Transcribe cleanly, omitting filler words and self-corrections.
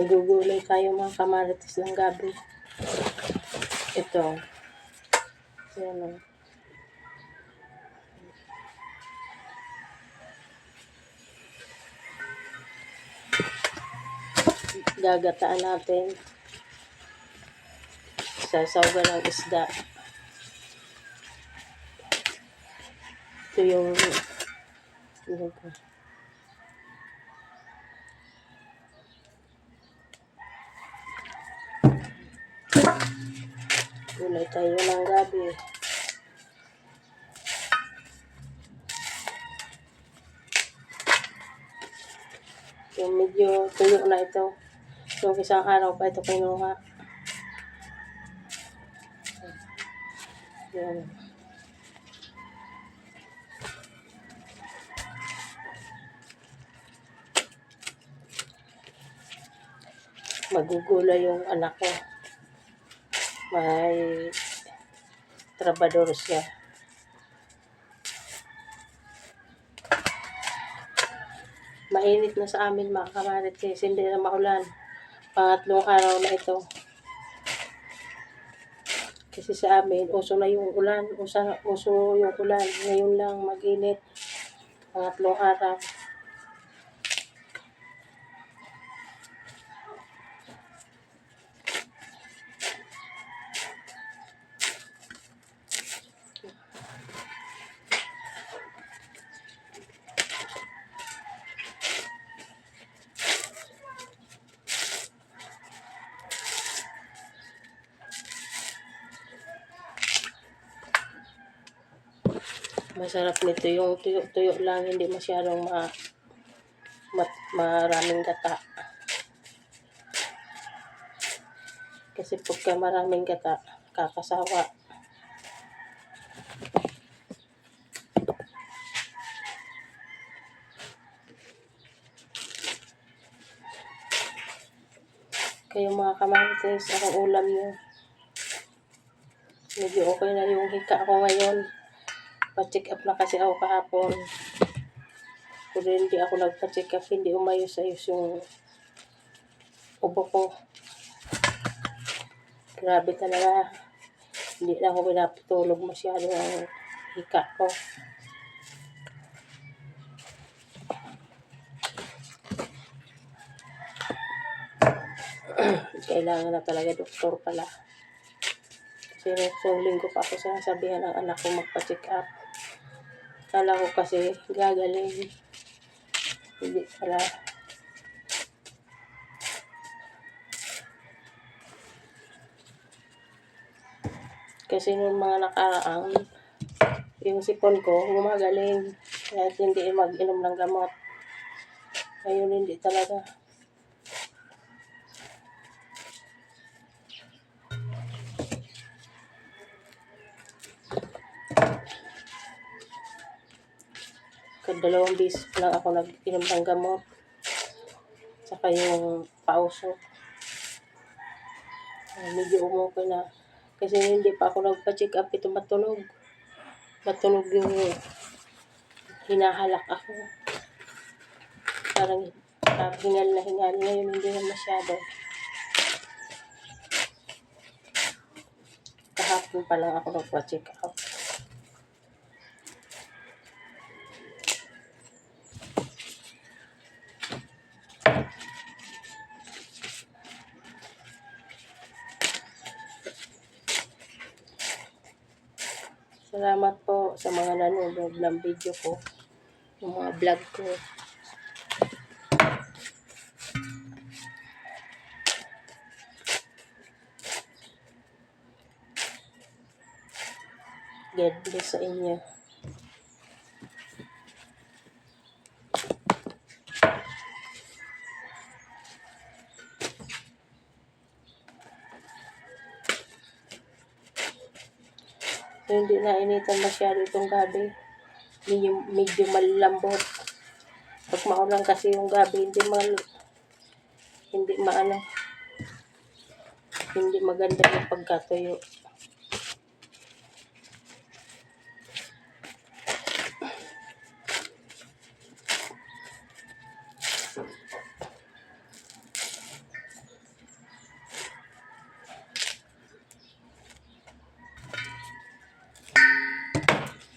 Nagugulay tayo mga kamarites ng gabi. Ito. Yan o. Gagataan natin. Sasawgan ng isda. Ito yung gulay tayo ng gabi. Yung medyo tuyo na ito. Yung isang araw pa ito kinuha. Yan. Magugulay yung anak ko. May trabador siya. Mainit na sa amin mga kamarites. Hindi na maulan. Pangatlong araw na ito. Kasi sa amin, uso na yung ulan. Uso yung ulan. Ngayon lang mag-init. Pangatlong araw. Masarap nito yung tuyo-tuyo lang, hindi masyadong maraming gata. Kasi pagka maraming gata, kakasawa. Kayo mga kamarites, anong ulam nyo? Medyo okay na yung hika ko ngayon. Pa-check up na kasi ako kahapon. Kung hindi ako nagpa-check up, hindi umayos-ayos yung ubo ko. Grabe talaga. Hindi na ako pinapatulog masyado ang hika ko. Kailangan na talaga doktor pala. Kasi isang linggo pa ako sinasabihan ng anak ko magpa-check up. Kala ko kasi gagaling. Hindi pala. Kasi nung mga nakaraang, yung sipon ko, gumagaling. Kahit hindi mag-inom ng gamot. Ngayon hindi talaga. Dalawang beses lang ako nag-inom ng gamot. Saka yung pauso. Medyo umukay na. Kasi hindi pa ako nagpa-check up, ito matunog. Matunog yung hinahalak ako. Parang hingal na hingal. Ngayon hindi na masyado. Kahapon pa lang ako nagpa-check up. Salamat po sa mga nanonood ng video ko, yung mga vlog ko. God bless sa inyo. Hindi na initan masyado itong gabi. Medyo malambot. Pag maulan kasi yung gabi, hindi maganda yung pagkatuyo.